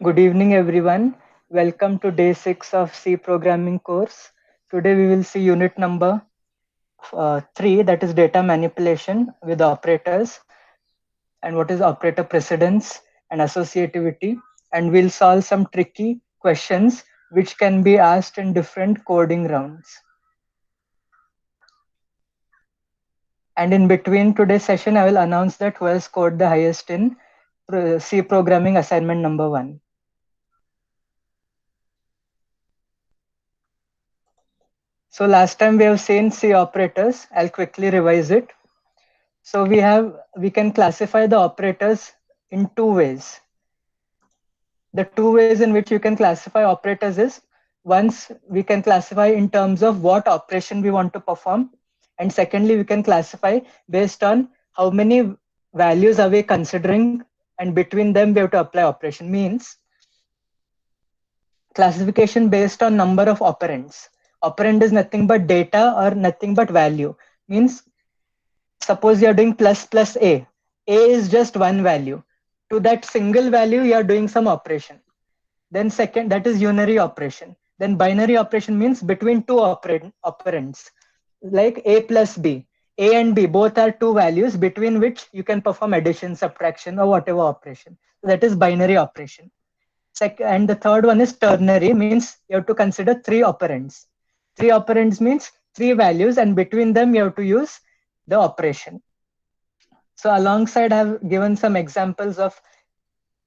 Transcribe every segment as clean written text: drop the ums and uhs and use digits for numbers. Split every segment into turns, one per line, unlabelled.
Good evening, everyone. Welcome to day 6 of C programming course. Today we will see unit number 3, that is data manipulation with operators and what is operator precedence and associativity. And we'll solve some tricky questions which can be asked in different coding rounds. And in between today's session, I will announce that who has scored the highest in C programming assignment number 1. So last time we have seen C operators. I'll quickly revise it. So we can classify the operators in two ways. The two ways in which you can classify operators is once we can classify in terms of what operation we want to perform, and secondly we can classify based on how many values are we considering, and between them we have to apply operation. Means classification based on number of operands. Operand is nothing but data or nothing but value. Means suppose you're doing plus plus a is just one value. To that single value you are doing some operation. Then second, that is unary operation. Then binary operation means between two operands, like a plus b. A and b both are two values between which you can perform addition, subtraction, or whatever operation. So that is binary operation. And the third one is ternary, means you have to consider three operands. Three operands means three values, and between them you have to use the operation. So alongside, I have given some examples of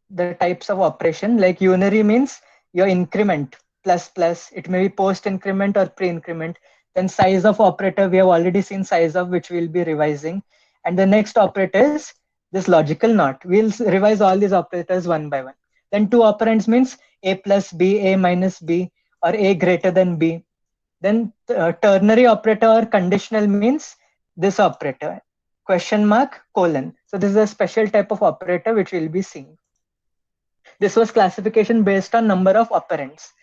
the types of operation. Like unary means your increment plus plus. It may be post increment or pre increment. Then size of operator, we have already seen size of, which we'll be revising. And the next operator is this logical not. We'll revise all these operators one by one. Then two operands means a plus b, a minus b, or a greater than b. Then ternary operator or conditional means this operator, question mark, colon. So this is a special type of operator which we'll be seeing. This was classification based on number of operands.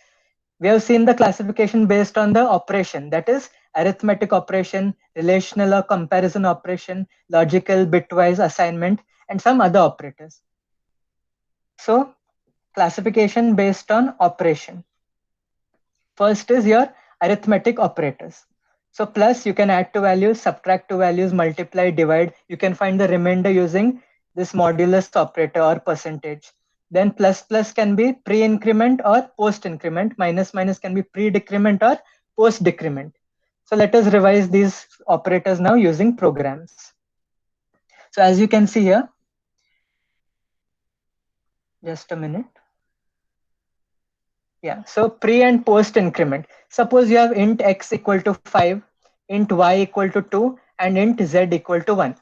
We have seen the classification based on the operation, that is arithmetic operation, relational or comparison operation, logical, bitwise assignment, and some other operators. So classification based on operation. First is your arithmetic operators. So plus, you can add two values, subtract two values, multiply, divide. You can find the remainder using this modulus operator or percentage. Then plus plus can be pre-increment or post-increment. Minus minus can be pre-decrement or post-decrement. So let us revise these operators now using programs. So as you can see here, just a minute. Yeah, so pre and post increment. Suppose you have int x equal to 5, int y equal to 2, and int z equal to 1.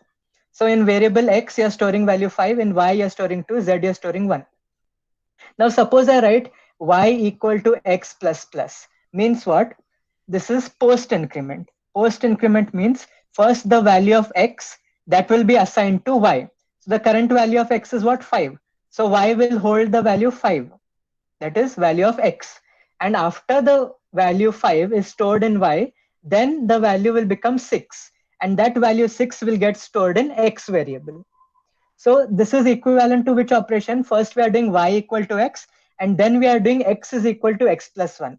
So in variable x, you're storing value 5, in y, you're storing 2, z, you're storing 1. Now suppose I write y equal to x plus plus. Means what? This is post increment. Post increment means first the value of x that will be assigned to y. So the current value of x is what? 5. So y will hold the value 5. That is value of x. And after the value 5 is stored in y, then the value will become 6. And that value 6 will get stored in x variable. So this is equivalent to which operation? First we are doing y equal to x, and then we are doing x is equal to x plus 1.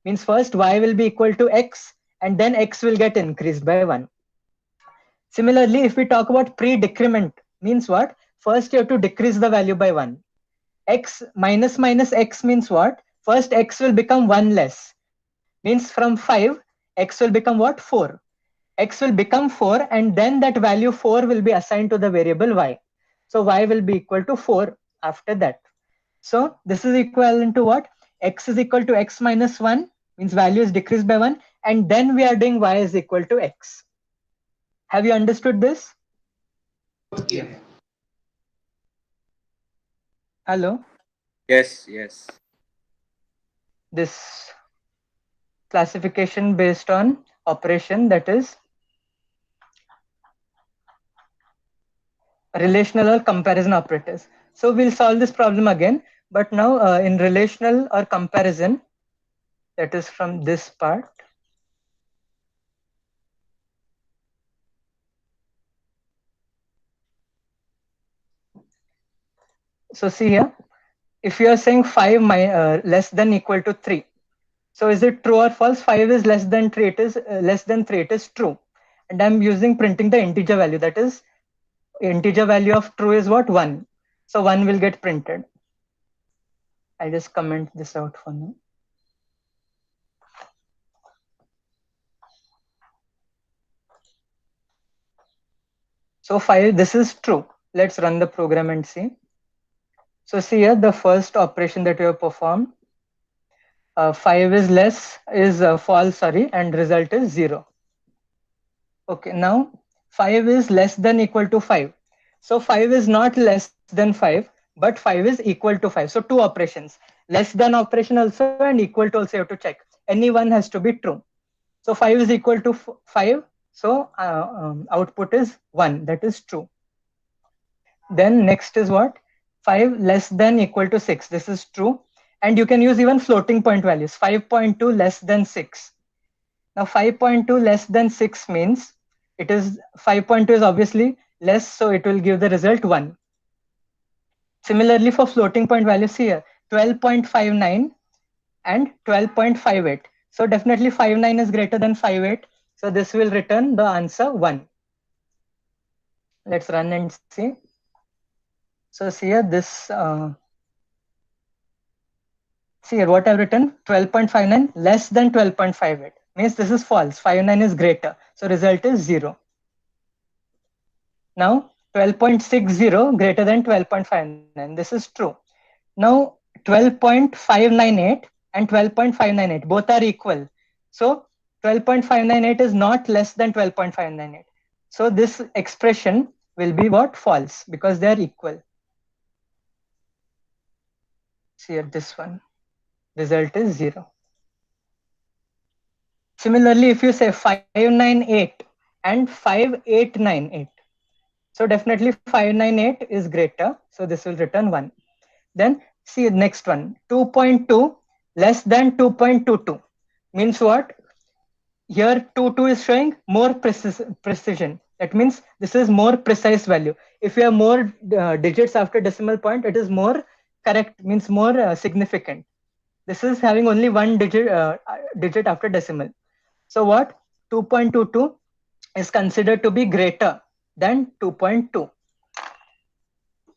Means first y will be equal to x, and then x will get increased by 1. Similarly, if we talk about pre-decrement, means what? First you have to decrease the value by 1. X minus minus x means what? First x will become 1 less. Means from 5, x will become what? 4. X will become 4, and then that value 4 will be assigned to the variable y. So y will be equal to 4 after that. So this is equivalent to what? X is equal to x minus 1, means value is decreased by 1, and then we are doing y is equal to x. Have you understood this?
Yeah.
Hello?
Yes, yes.
This classification based on operation, that is relational or comparison operators. So we'll solve this problem again, but now in relational or comparison, that is from this part. So see here, if you are saying 5 less than equal to 3, so is it true or false? 5 is less than 3, it is less than 3, it is true. And I'm using printing the integer value, that is integer value of true is what? 1. So 1 will get printed. I'll just comment this out for now. So 5, this is true. Let's run the program and see. So see here, the first operation that you have performed, 5 is false, sorry, and result is 0. Okay, now 5 is less than equal to 5. So 5 is not less than 5, but 5 is equal to 5. So two operations, less than operation also and equal to also you have to check. Any one has to be true. So 5 is equal to 5. So output is 1, that is true. Then next is what? 5 less than equal to 6. This is true. And you can use even floating point values. 5.2 less than 6. Now 5.2 less than 6 means it is 5.2 is obviously less, so it will give the result 1. Similarly, for floating point values here, 12.59 and 12.58. So definitely 59 is greater than 58. So this will return the answer 1. Let's run and see. So see here, see here what I've written, 12.59 less than 12.58 means this is false. 59 is greater. So result is 0. Now 12.60 greater than 12.59. This is true. Now 12.598 and 12.598 both are equal. So 12.598 is not less than 12.598. So this expression will be what? False, because they are equal. See here, this one. Result is 0. Similarly, if you say 598 and 5898, so definitely 598 is greater. So this will return 1. Then see the next one, 2.2 less than 2.22 means what? Here 22 is showing more precision. That means this is more precise value. If you have more digits after decimal point, it is more correct, means more significant. This is having only one digit after decimal. So what? 2.22 is considered to be greater than 2.2.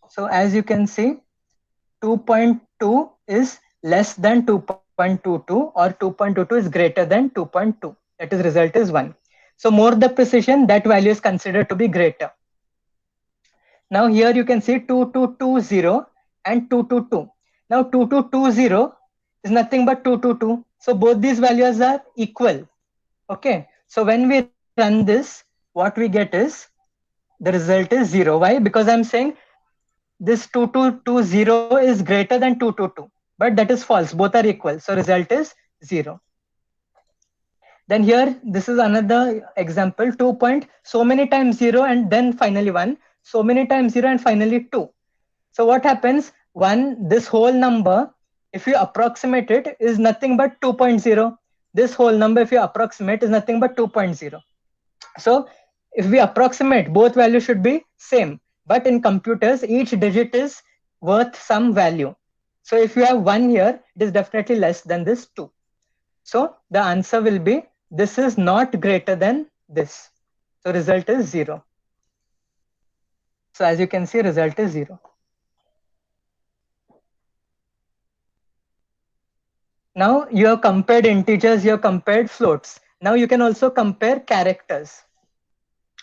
So as you can see, 2.2 is less than 2.22 or 2.22 is greater than 2.2. That is result is 1. So more the precision, that value is considered to be greater. Now here you can see 2220 and 222. Now 2220 is nothing but 222. So both these values are equal. Okay. So when we run this, what we get is the result is 0. Why? Because I'm saying this 2220 is greater than 222, but that is false. Both are equal. So result is 0. Then here, this is another example, 2 point so many times 0 and then finally 1, so many times 0 and finally 2. So what happens? This whole number, if you approximate it, is nothing but 2.0. This whole number, if you approximate, is nothing but 2.0. So if we approximate, both values should be same. But in computers, each digit is worth some value. So if you have 1 here, it is definitely less than this 2. So the answer will be, this is not greater than this. So result is 0. So as you can see, result is 0. Now you have compared integers, you have compared floats. Now you can also compare characters.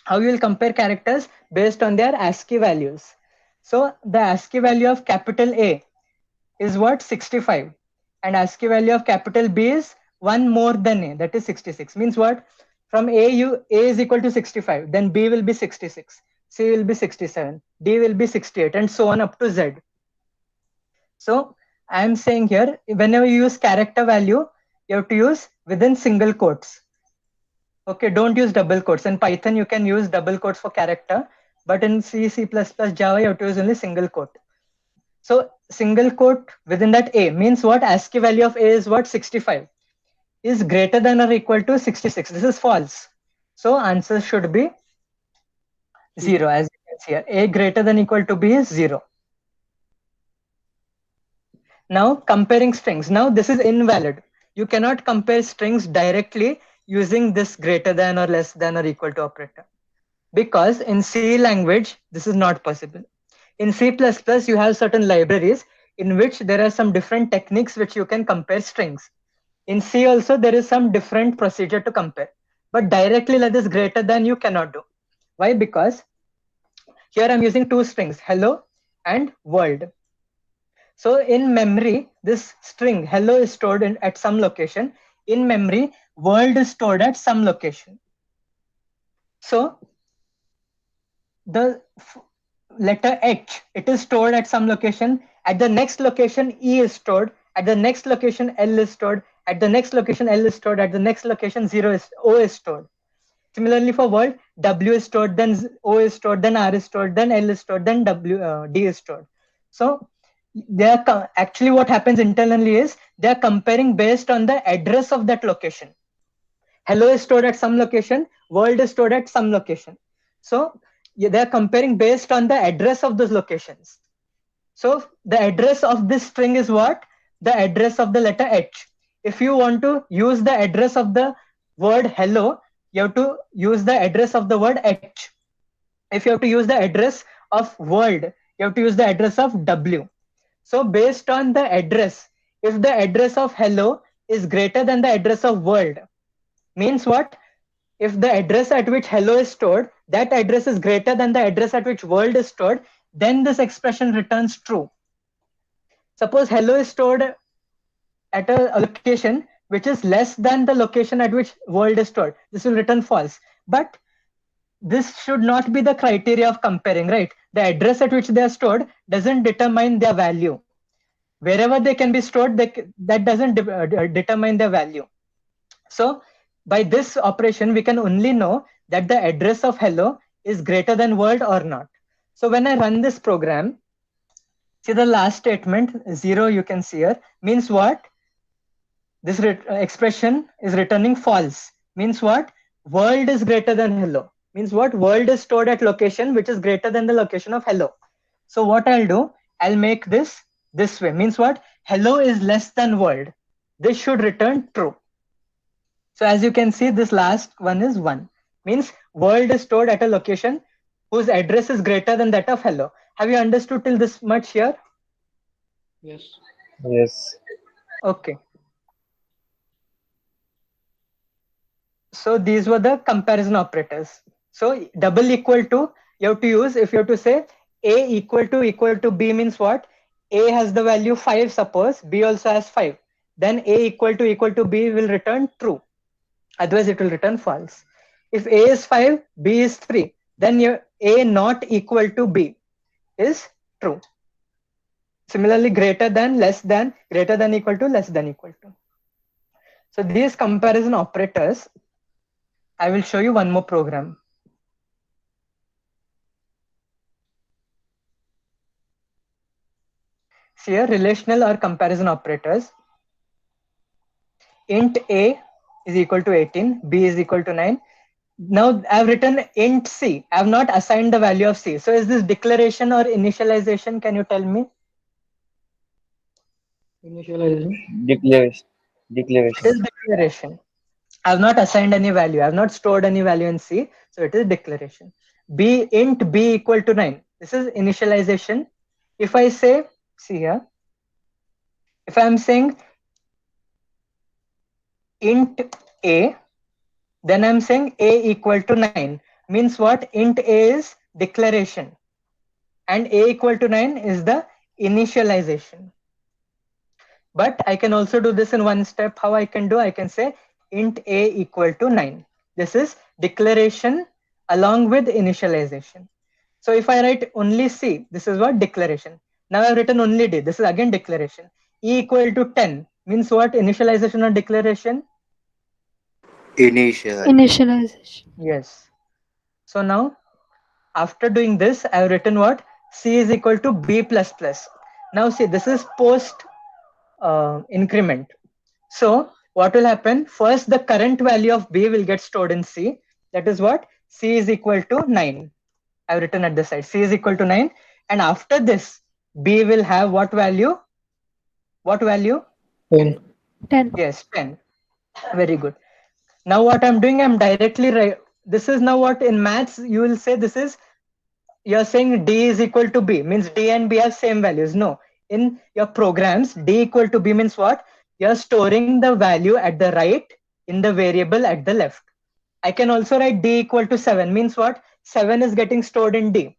How you will compare characters? Based on their ASCII values. So the ASCII value of capital A is what? 65. And ASCII value of capital B is 1 more than A, that is 66. Means what? From A is equal to 65, then B will be 66, C will be 67, D will be 68, and so on up to Z. So I am saying here, whenever you use character value, you have to use within single quotes. Okay, don't use double quotes. In Python, you can use double quotes for character, but in C, C++, Java, you have to use only single quote. So single quote within that A means what? ASCII value of A is what? 65. Is greater than or equal to 66. This is false. So answer should be 0, as you can see here. A greater than equal to B is 0. Now comparing strings. Now this is invalid. You cannot compare strings directly using this greater than or less than or equal to operator. Because in C language, this is not possible. In C++, you have certain libraries in which there are some different techniques which you can compare strings. In C also, there is some different procedure to compare. But directly let this greater than you cannot do. Why? Because here I'm using two strings, hello and world. So in memory, this string hello is stored at some location. In memory, world is stored at some location. So the letter H, it is stored at some location. At the next location, E is stored. At the next location, L is stored. At the next location, L is stored. At the next location, O is stored. Similarly for world, W is stored, then O is stored, then R is stored, then L is stored, then D is stored. So they are actually what happens internally is they are comparing based on the address of that location. Hello is stored at some location, world is stored at some location. So they are comparing based on the address of those locations. So the address of this string is what? The address of the letter H. If you want to use the address of the word hello, you have to use the address of the word H. If you have to use the address of world, you have to use the address of W. So based on the address, if the address of hello is greater than the address of world, means what? If the address at which hello is stored, that address is greater than the address at which world is stored, then this expression returns true. Suppose hello is stored at a location which is less than the location at which world is stored. This will return false. But this should not be the criteria of comparing, right? The address at which they are stored doesn't determine their value. Wherever they can be stored, that doesn't determine their value. So by this operation, we can only know that the address of hello is greater than world or not. So when I run this program, see the last statement, 0 you can see here, means what? This expression is returning false. Means what? World is greater than hello. Means what? World is stored at location which is greater than the location of hello. So what I'll do, I'll make this way. Means what? Hello is less than world. This should return true. So as you can see, this last one is 1. Means world is stored at a location whose address is greater than that of hello. Have you understood till this much here?
Yes.
Yes.
Okay. So these were the comparison operators. So double equal to, you have to use, if you have to say A equal to B means what? A has the value 5, suppose, B also has 5. Then A equal to B will return true. Otherwise it will return false. If A is 5, B is 3, then your A not equal to B is true. Similarly, greater than, less than, greater than equal to, less than equal to. So these comparison operators, I will show you one more program. See here, relational or comparison operators. Int A is equal to 18, B is equal to 9. Now I've written int C. I have not assigned the value of C. So is this declaration or initialization? Can you tell me?
Initialization.
Declaration.
It
Declaration.
is declaration. I have not assigned any value. I have not stored any value in C. So it is declaration. Int B equal to 9. This is initialization. If I say, see here, if I'm saying int A, then I'm saying A equal to 9. Means what? Int A is declaration. And A equal to 9 is the initialization. But I can also do this in one step. How I can do? I can say int A equal to 9. This is declaration along with initialization. So if I write only C, this is what? Declaration. Now I've written only D. This is again declaration. E equal to 10 means what? Initialization or declaration?
Initial.
Initialization.
Yes. So now after doing this, I've written what? C is equal to B plus plus. Now see, this is post increment. So what will happen? First, the current value of B will get stored in C. That is what? C is equal to 9. I've written at the side. C is equal to 9. And after this, B will have what value? What value?
10.
10.
Yes, 10. Very good. Now what I'm doing, I'm directly this is now what in maths you will say this is, you're saying D is equal to B, means D and B have same values. No, in your programs, D equal to B means what? You're storing the value at the right in the variable at the left. I can also write D equal to 7, means what? 7 is getting stored in D.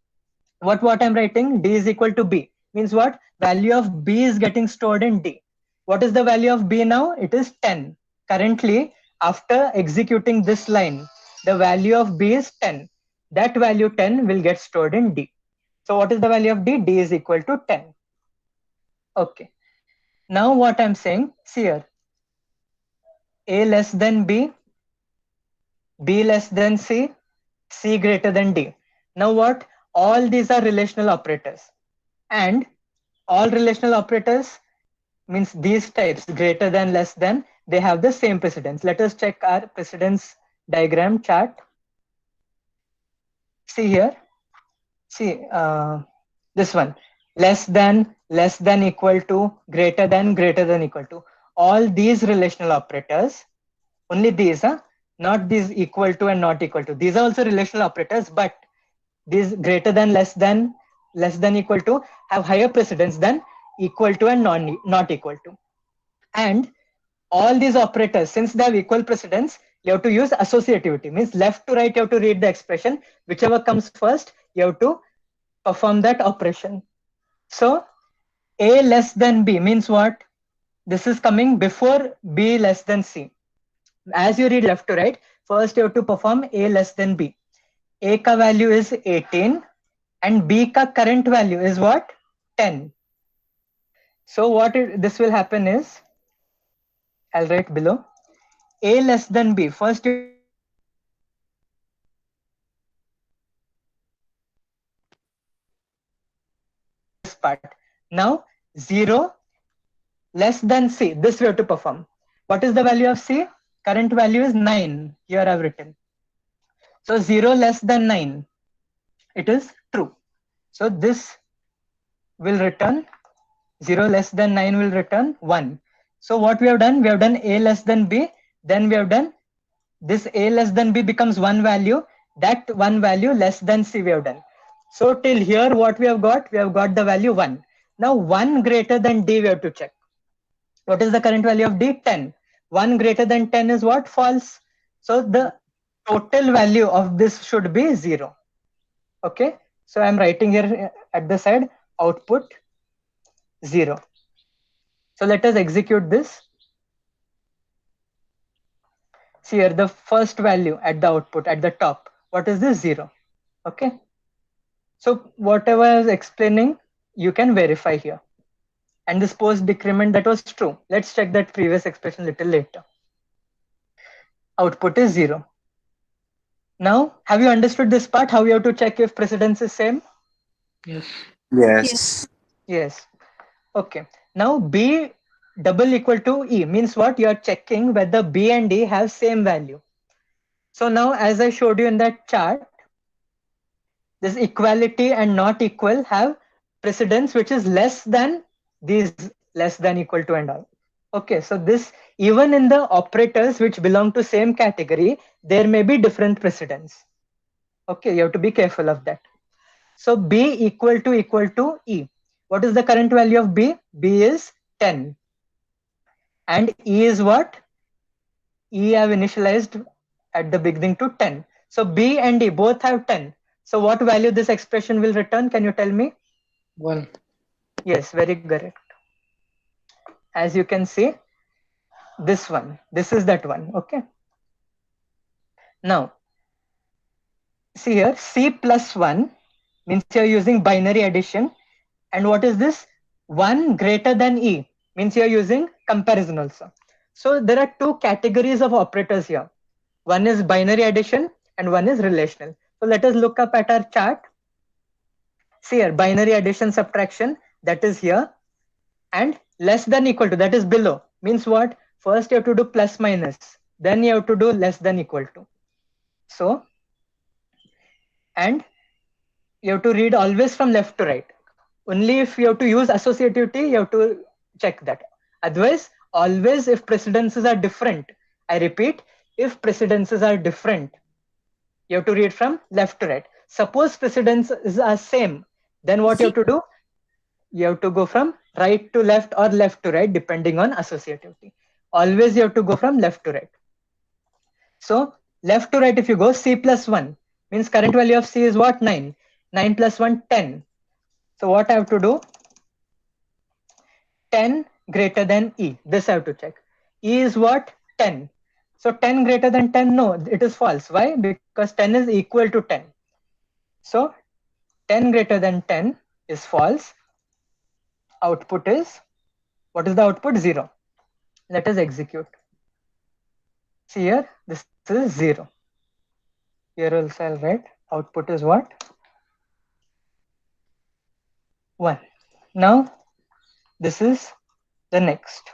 What I'm writing? D is equal to B, means what? Value of B is getting stored in D. What is the value of B now? It is 10. Currently, after executing this line, the value of B is 10. That value 10 will get stored in D. So what is the value of D? D is equal to 10. Okay. Now what I'm saying, see here. A less than B, B less than C, C greater than D. Now what? All these are relational operators. And all relational operators means these types, greater than, less than, they have the same precedence. Let us check our precedence diagram chart. See here. See this one. Less than, equal to, greater than equal to. All these relational operators, only these, not these equal to and not equal to. These are also relational operators, but these greater than, less than, equal to have higher precedence than equal to and not equal to. And all these operators, since they have equal precedence, you have to use associativity, means left to right you have to read the expression, whichever comes first you have to perform that operation. So A less than B means what? This is coming before B less than C. As you read left to right, first you have to perform A less than B. A ka value is 18 and B ka current value is what? 10. So what this will happen is, I'll write below. A less than B. First you this part. Now 0 less than C. This we have to perform. What is the value of C? Current value is 9. Here I've written. So 0 less than 9. It is true. So this will return 0 less than 9 will return 1. So what we have done? We have done A less than B. Then we have done this A less than B becomes one value. That one value less than C we have done. So till here what we have got? We have got the value 1. Now 1 greater than D we have to check. What is the current value of D? 10. 1 greater than 10 is what? False. So the total value of this should be 0. Okay. So I'm writing here at the side output 0. So let us execute this. See here the first value at the output at the top. What is this? 0. Okay. So whatever I was explaining, you can verify here. And this post decrement, that was true. Let's check that previous expression little later. Output is 0. Now, have you understood this part? How you have to check if precedence is same?
Yes.
Yes.
Yes. Okay. Now B double equal to E means what? You are checking whether B and E have same value. So now as I showed you in that chart, this equality and not equal have precedence which is less than these, less than, equal to, and all. Okay, so this, even in the operators which belong to same category, there may be different precedence. Okay, you have to be careful of that. So B equal to E. What is the current value of B? B is 10. And E is what? E I have initialized at the beginning to 10. So B and E both have 10. So what value this expression will return? Can you tell me?
1.
Yes, very correct. As you can see, this one, this is that one. Okay. Now, see here, C plus 1 means you're using binary addition. And what is this? 1 greater than E means you're using comparison also. So there are two categories of operators here. One is binary addition and one is relational. So let us look up at our chart. See here, binary addition subtraction, that is here. And less than equal to, that is below. Means what? First you have to do plus minus. Then you have to do less than equal to. So, and you have to read always from left to right. Only if you have to use associativity, you have to check that. Otherwise, always if precedences are different, I repeat, if precedences are different, you have to read from left to right. Suppose precedences are same, then what you have to do? You have to go from right to left or left to right, depending on associativity. Always you have to go from left to right. So left to right, if you go, C plus 1 means current value of C is what? 9. 9 plus 1, 10. So what I have to do? 10 greater than E. This I have to check. E is what? 10. So 10 greater than 10, no, it is false. Why? Because 10 is equal to 10. So 10 greater than 10 is false. Output is, what is the output? 0. Let us execute. See here, this is 0. Here also I'll write output is what? 1. Now this is the next.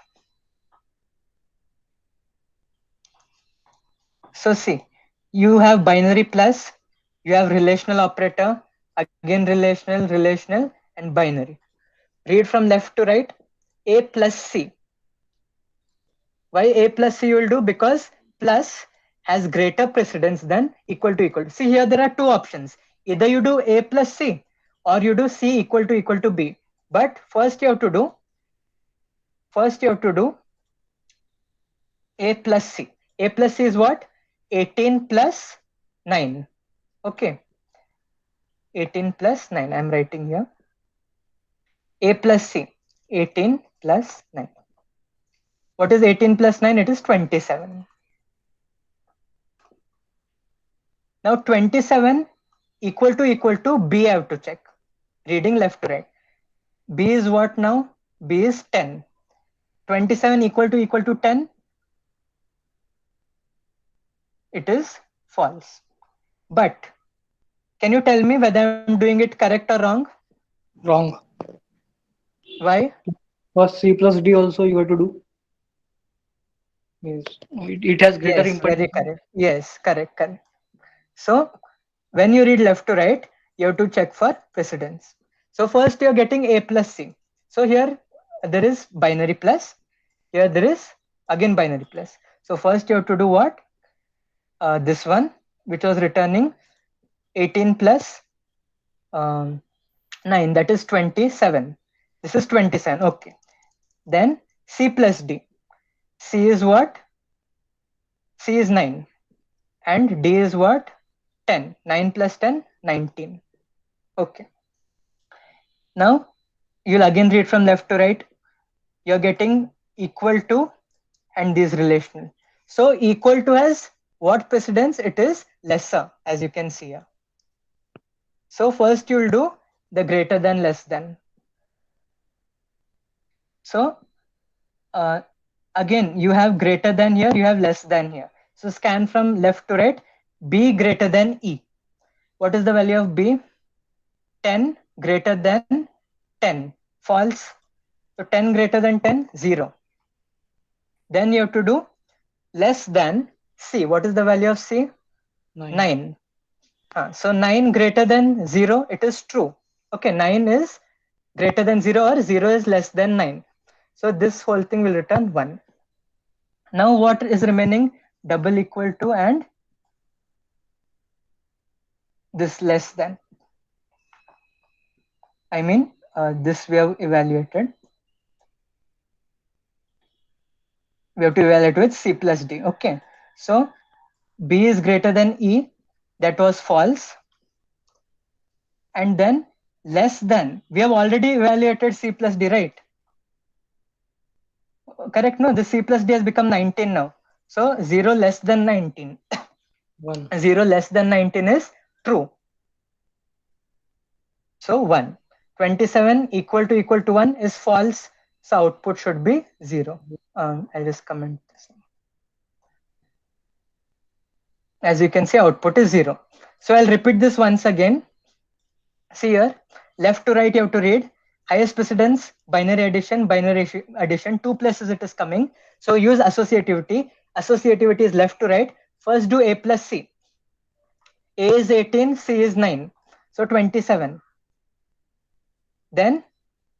So see, you have binary plus, you have relational operator, again relational, and binary. Read from left to right, A plus C. Why A plus C you will do? Because plus has greater precedence than equal to equal to. See here there are two options. Either you do A plus C or you do C equal to B. But first you have to do A plus C. A plus C is what? 18 plus 9. Okay. 18 plus 9. I'm writing here. A plus C. 18 plus 9. What is 18 plus 9? It is 27. Now 27 equal to B I have to check. Reading left to right. B is what now? B is 10. 27 equal to 10? It is false. But can you tell me whether I'm doing it correct or wrong?
Wrong.
Why?
For C plus D also you have to do. Means it has greater
Yes,
impact.
very correct. Yes, correct. So when you read left to right, you have to check for precedence. So first you're getting A plus C. So here there is binary plus. Here there is again binary plus. So first you have to do what? This one, which was returning 18 plus 9, that is 27. This is 27. Okay. Then C plus D. C is what? C is 9. And D is what? 10. 9 plus 10, 19. Okay. Now you'll again read from left to right. You're getting equal to and these relational. So equal to has what precedence? It is lesser, as you can see here. So first you'll do the greater than less than. So again, you have greater than here, you have less than here. So scan from left to right, B greater than E. What is the value of B? 10 greater than 10. False. So 10 greater than 10, 0. Then you have to do less than C. What is the value of C? 9. So 9 greater than 0, it is true. Okay, 9 is greater than 0 or 0 is less than 9. So this whole thing will return 1. Now what is remaining? Double equal to and this less than. I mean, this we have evaluated. We have to evaluate with C plus D. Okay. So B is greater than E. That was false. And then less than. We have already evaluated C plus D, right? Correct? No, the C plus D has become 19 now. So 0 less than 19.
1.
0 less than 19 is true. So 1. 27 equal to 1 is false. So output should be 0. I'll just comment this. As you can see, output is 0. So I'll repeat this once again. See here, left to right you have to read. Highest precedence, binary addition, 2 places it is coming. So use associativity. Associativity is left to right. First do A plus C. A is 18, C is 9. So 27. Then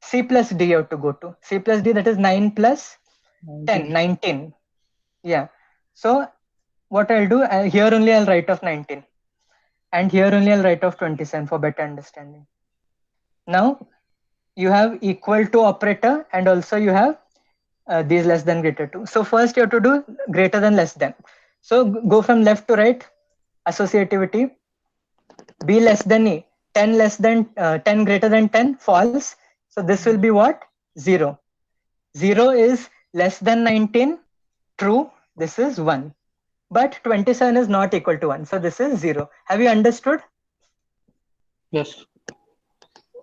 C plus D you have to go to. C plus D, that is 9 plus 10, 19. Yeah. So what I'll do, here only I'll write off 19. And here only I'll write off 27 for better understanding. Now you have equal to operator, and also you have these less than greater to. So first you have to do greater than less than. So go from left to right, associativity, B less than E, 10 less than 10 greater than 10, false. So this will be what? 0. 0 is less than 19, true. This is 1. But 27 is not equal to 1. So this is 0. Have you understood?
Yes.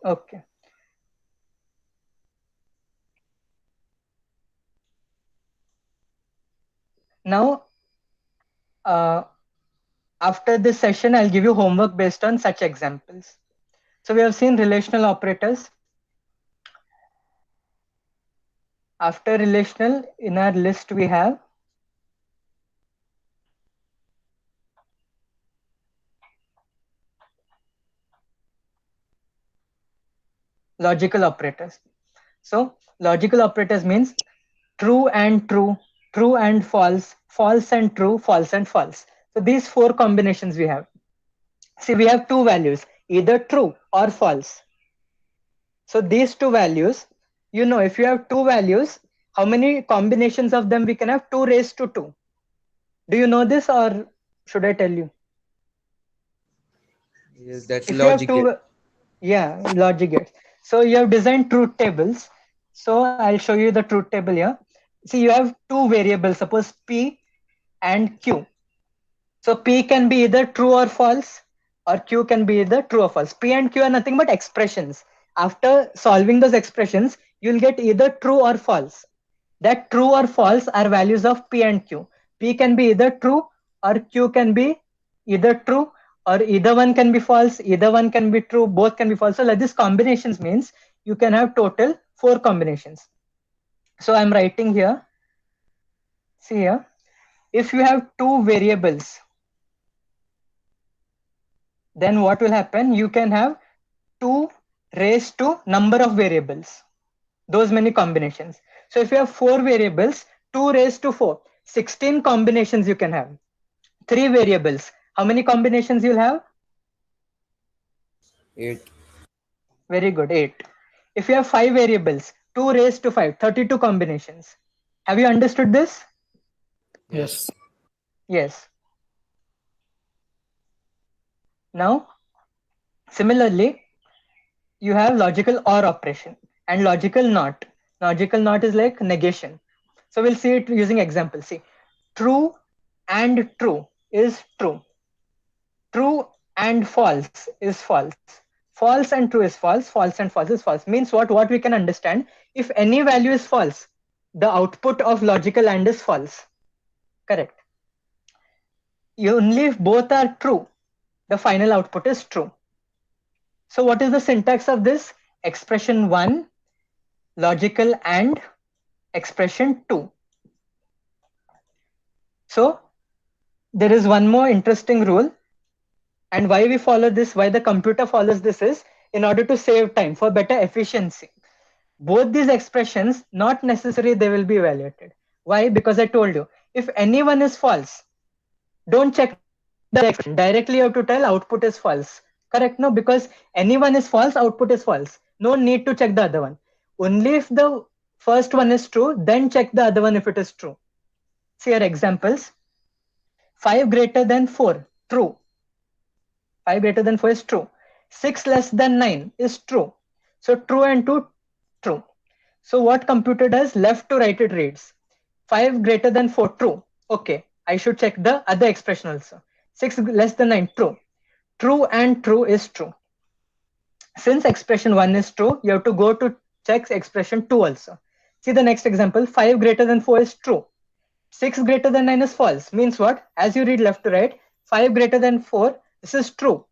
Okay. Now, after this session, I'll give you homework based on such examples. So we have seen relational operators. After relational, in our list we have logical operators. So logical operators means true and true, true and false, false and true, false and false. So these 4 combinations we have. See, we have 2 values, either true or false. So these 2 values, if you have 2 values, how many combinations of them we can have? 2 raised to 2. Do you know this, or should I tell you?
Yes, that's
If you have
logic.
2, yeah, logic gates. So you have designed truth tables. So I'll show you the truth table here. See, you have 2 variables, suppose P and Q. So P can be either true or false, or Q can be either true or false. P and Q are nothing but expressions. After solving those expressions, you'll get either true or false. That true or false are values of P and Q. P can be either true, or Q can be either true, or either one can be false, either one can be true, both can be false. So like this combinations means you can have total 4 combinations. So I'm writing here. See here, if you have 2 variables, then what will happen? You can have 2 raised to number of variables, those many combinations. So if you have 4 variables, 2 raised to 4, 16 combinations you can have. 3 variables, how many combinations you'll have?
8.
Very good, 8. If you have 5 variables, 2 raised to 5, 32 combinations. Have you understood this?
Yes.
Yes. Now, similarly, you have logical OR operation and logical NOT. Logical NOT is like negation. So we'll see it using example. See, true and true is true. True and false is false. False and true is false. False and false is false. Means what? What we can understand, if any value is false, the output of logical AND is false. Correct. Only if both are true, the final output is true. So what is the syntax of this? Expression 1, logical AND, expression 2. So there is one more interesting rule, and why we follow this, why the computer follows this is in order to save time for better efficiency. Both these expressions, not necessarily they will be evaluated. Why? Because I told you, if any one is false, don't check the expression. Directly you have to tell output is false. Correct? No, because any one is false, output is false. No need to check the other one. Only if the first one is true, then check the other one if it is true. See here examples. 5 greater than 4, true. 5 greater than 4 is true. 6 less than 9 is true. So true and 2, true. So what computer does? Left to right it reads. 5 greater than 4, true. Okay, I should check the other expression also. 6 less than 9, true. True and true is true. Since expression 1 is true, you have to go to check expression 2 also. See the next example. 5 greater than 4 is true. 6 greater than 9 is false. Means what? As you read left to right, 5 greater than 4, this is true.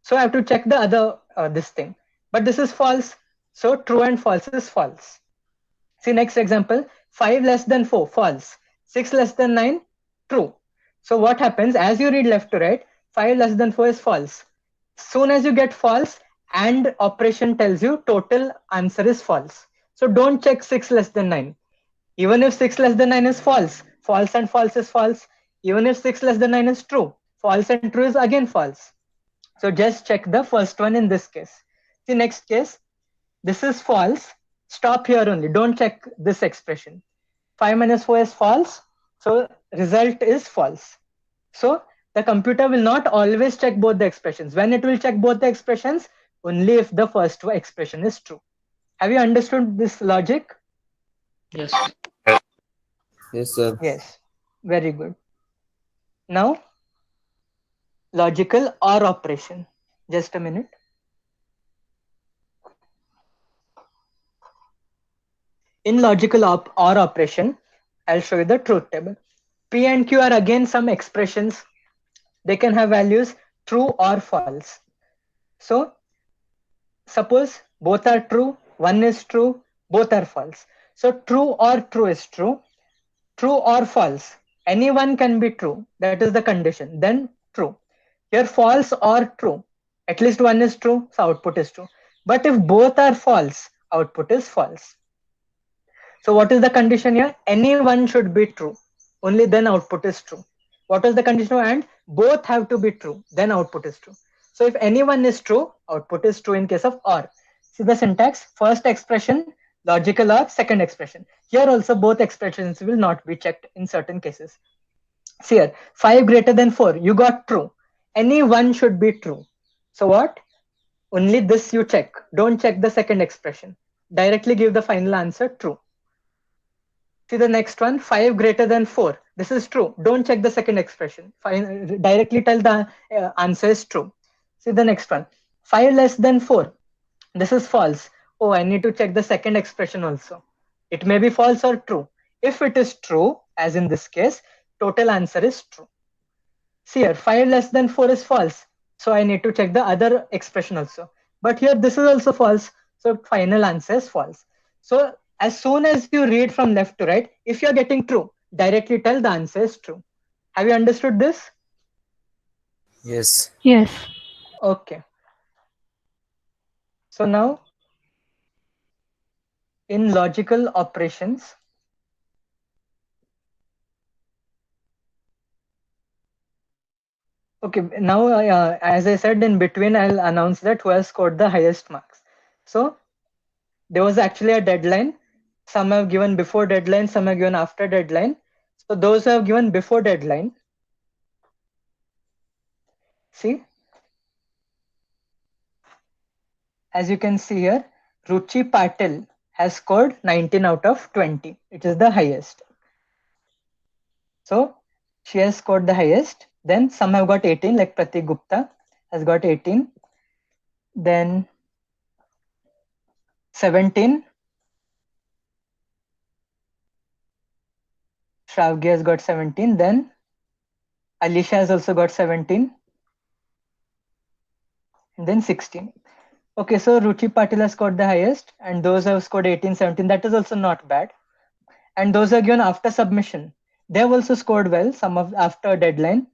So I have to check the other this thing. But this is false. So true and false is false. See next example. 5 less than 4, false. 6 less than 9, true. So what happens? As you read left to right, 5 less than 4 is false. Soon as you get false, and operation tells you total answer is false. So don't check 6 less than 9. Even if 6 less than 9 is false, false and false is false. Even if 6 less than 9 is true, false and true is again false. So just check the first one in this case. The next case, this is false. Stop here only. Don't check this expression. 5 minus 4 is false. So result is false. So the computer will not always check both the expressions. When it will check both the expressions, only if the first expression is true. Have you understood this logic?
Yes.
Yes, sir.
Yes. Very good. Now, logical OR operation. Just a minute. In logical OR operation, I'll show you the truth table. P and Q are again some expressions. They can have values true or false. So suppose both are true, one is true, both are false. So true or true is true, true or false. Any one can be true. That is the condition. Then true. Here false or true. At least one is true, so output is true. But if both are false, output is false. So what is the condition here? Any one should be true. Only then output is true. What is the condition? And both have to be true. Then output is true. So if any one is true, output is true in case of OR. See the syntax. First expression, logical OR, second expression. Here also both expressions will not be checked in certain cases. See here, 5 greater than 4. You got true. Any one should be true. So what? Only this you check. Don't check the second expression. Directly give the final answer true. See the next one, 5 greater than 4. This is true. Don't check the second expression. Directly tell the answer is true. See the next one, 5 less than 4. This is false. Oh, I need to check the second expression also. It may be false or true. If it is true, as in this case, total answer is true. See here, 5 less than 4 is false. So I need to check the other expression also. But here this is also false. So final answer is false. So as soon as you read from left to right, if you're getting true, directly tell the answer is true. Have you understood this?
Yes.
Yes.
Okay. So now in logical operations, okay, now as I said in between, I'll announce that who has scored the highest marks. So there was actually a deadline. Some have given before deadline, some have given after deadline. So those who have given before deadline, see, as you can see here, Ruchi Patil has scored 19 out of 20. It is the highest. So she has scored the highest. Then some have got 18, like Pratik Gupta has got 18. Then 17. Shravgi has got 17. Then Alisha has also got 17. And then 16. Okay, so Ruchi Patil has scored the highest, and those who have scored 18, 17, that is also not bad. And those are given after submission, they have also scored well, some of after deadline.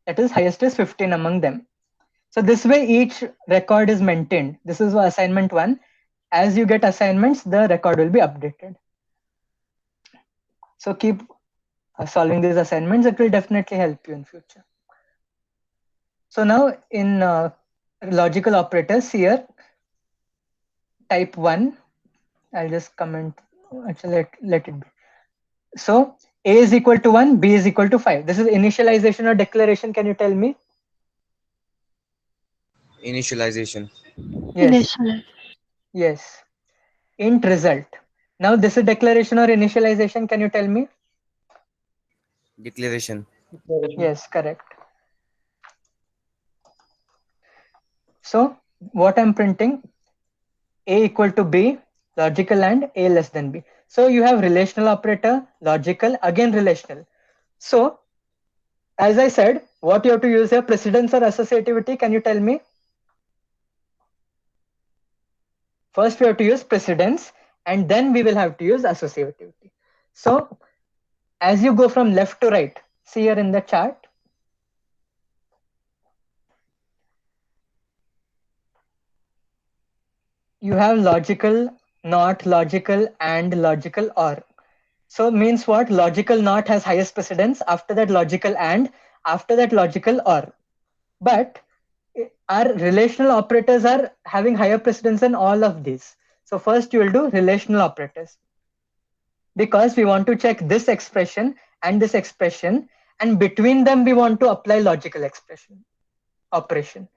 That is highest is 15 among them. So this way each record is maintained. This is assignment 1. As you get assignments, the record will be updated. So keep solving these assignments. It will definitely help you in future. So now in logical operators here, type 1, I'll just comment, actually let it be. So A is equal to 1, B is equal to 5. This is initialization or declaration, can you tell me?
Initialization.
Yes.
Initial.
Yes. Int result. Now this is declaration or initialization, can you tell me?
Declaration.
Yes, correct. So what I'm printing, A equal to B, logical and A less than B. So you have relational operator, logical, again relational. So as I said, what you have to use here, precedence or associativity, can you tell me? First we have to use precedence and then we will have to use associativity. So as you go from left to right, see here in the chart, you have logical not, logical and logical or. So means what? Logical not has highest precedence, after that logical and, after that logical or. But our relational operators are having higher precedence than all of these. So first you will do relational operators, because we want to check this expression and this expression, and between them we want to apply logical expression operation.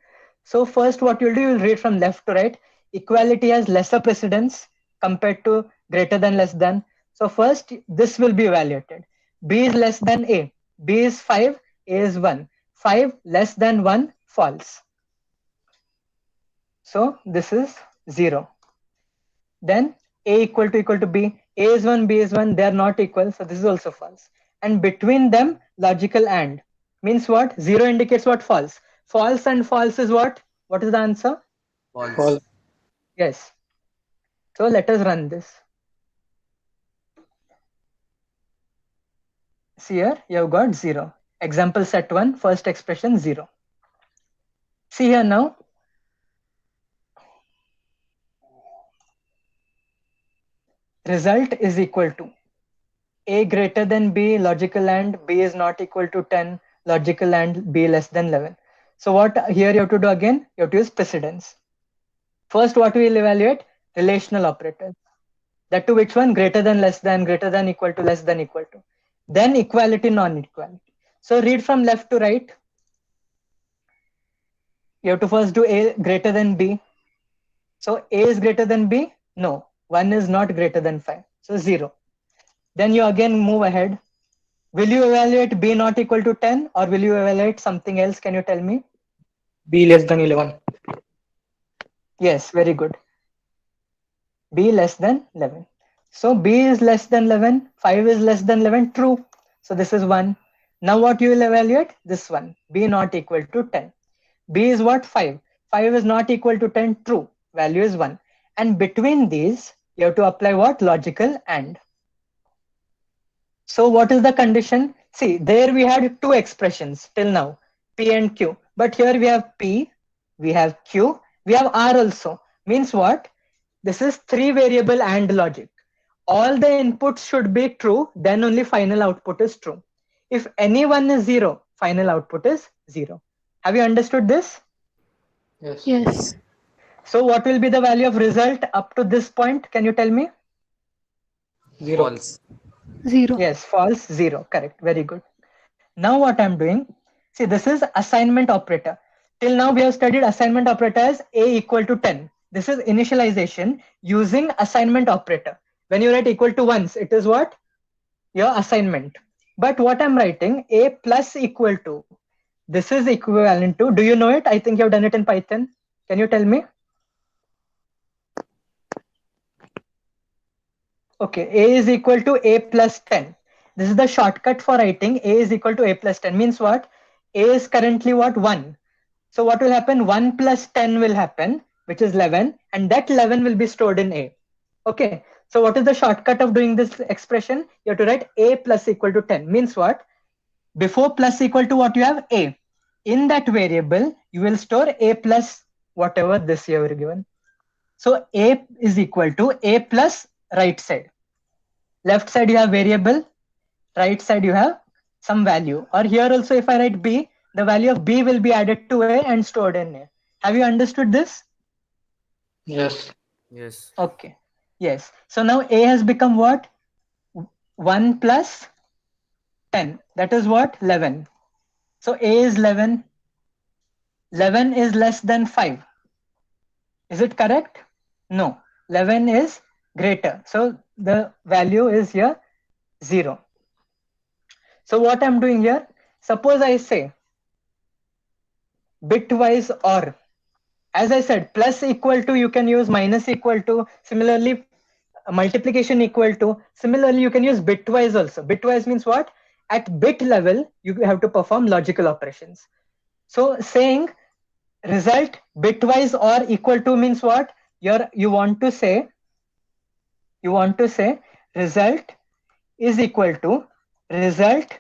So first what you'll do, you'll read from left to right. Equality has lesser precedence compared to greater than, less than. So first this will be evaluated. B is less than A. B is 5, A is 1. 5 less than 1, false. So this is 0. Then A equal to B. A is 1, B is 1, they are not equal. So this is also false. And between them, logical and. Means what? 0 indicates what? False. False and false is what? What is the answer?
False.
False.
Yes. So let us run this. See here, you have got 0. Example set 1, first expression 0. See here now. Result is equal to A greater than B, logical and B is not equal to 10, logical and B less than 11. So what here you have to do again? You have to use precedence. First, what we will evaluate? Relational operators. That to which one? Greater than, less than, greater than, equal to, less than, equal to. Then equality, non-equality. So read from left to right. You have to first do A greater than B. So A is greater than B? No. 1 is not greater than 5. So 0. Then you again move ahead. Will you evaluate B not equal to 10, or will you evaluate something else? Can you tell me?
B less than 11.
Yes, very good. B less than 11. So B is less than 11, 5 is less than 11, true. So this is 1. Now what you will evaluate? This one, B not equal to 10. B is what? 5. 5 is not equal to 10, true. Value is 1. And between these, you have to apply what? Logical and. So what is the condition? See, there we had two expressions till now, P and Q. But here we have P, we have Q, we have R also. Means what? This is 3 variable AND logic. All the inputs should be true, then only final output is true. If any one is 0, final output is 0. Have you understood this?
Yes.
Yes.
So what will be the value of result up to this point? Can you tell me?
0.
False.
0.
Yes, false, 0. Correct. Very good. Now what I'm doing, see, this is assignment operator. Till now we have studied assignment operator as A equal to 10. This is initialization using assignment operator. When you write equal to once, it is what? Your assignment. But what I'm writing, A plus equal to, this is equivalent to, do you know it? I think you have done it in Python. Can you tell me? Okay, A is equal to A plus 10. This is the shortcut for writing A is equal to A plus 10. Means what? A is currently what? 1. So what will happen? 1 plus 10 will happen, which is 11. And that 11 will be stored in A. Okay. So what is the shortcut of doing this expression? You have to write A plus equal to 10. Means what? Before plus equal to what you have? A. In that variable, you will store A plus whatever this you were given. So A is equal to A plus right side. Left side you have variable, right side you have some value. Or here also if I write B, the value of B will be added to A and stored in A. Have you understood this?
Yes.
Yes.
Okay. Yes. So now A has become what? 1 plus 10. That is what? 11. So A is 11. 11 is less than 5. Is it correct? No. 11 is greater. So the value is here 0. So what I'm doing here, suppose I say bitwise OR. As I said, plus equal to, you can use minus equal to. Similarly, multiplication equal to. Similarly, you can use bitwise also. Bitwise means what? At bit level, you have to perform logical operations. So saying result bitwise or equal to means what? You want to say result is equal to result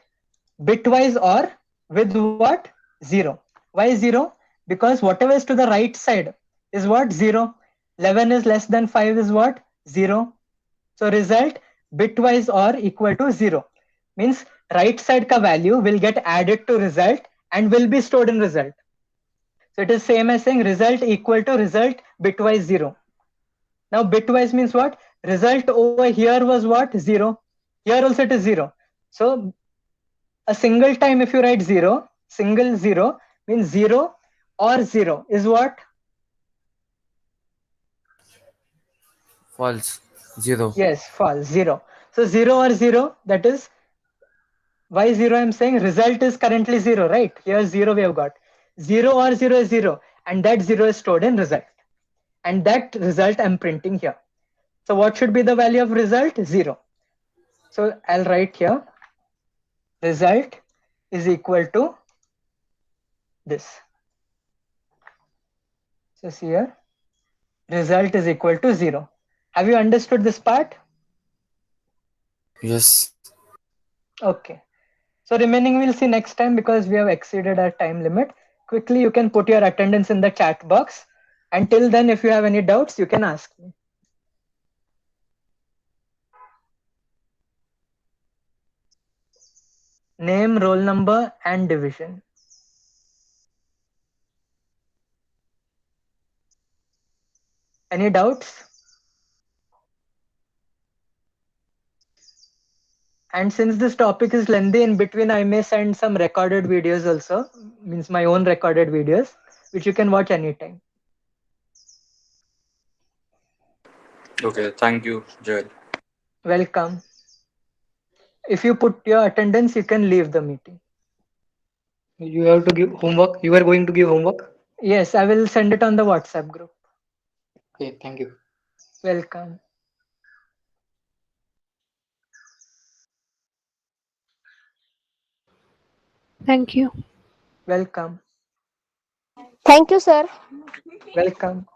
bitwise or with what? 0. Why 0? Because whatever is to the right side is what? 0. 11 is less than 5 is what? 0. So result bitwise or equal to 0. Means right side ka value will get added to result and will be stored in result. So it is same as saying result equal to result bitwise 0. Now bitwise means what? Result over here was what? 0. Here also it is 0. So a single time if you write 0, single 0 means 0 or 0 is what?
False. 0.
Yes, false, 0. So 0 or 0, that is why 0 I'm saying result is currently 0, right? Here 0 we have got. 0 or 0 is 0 and that 0 is stored in result. And that result I'm printing here. So what should be the value of result? 0. So I'll write here result is equal to this. So see here result is equal to 0. Have you understood this part?
Yes.
Okay. So remaining we'll see next time because we have exceeded our time limit. Quickly you can put your attendance in the chat box. Until then, if you have any doubts, you can ask me. Name, roll number, and division. Any doubts? And since this topic is lengthy, in between I may send some recorded videos also, means my own recorded videos, which you can watch anytime.
Okay, thank you, Joel.
Welcome. If you put your attendance, you can leave the meeting.
You have to give homework. You are going to give homework.
Yes, I will send it on the WhatsApp group.
Okay, thank you.
Welcome.
Thank you.
Welcome.
Thank you, sir.
Welcome.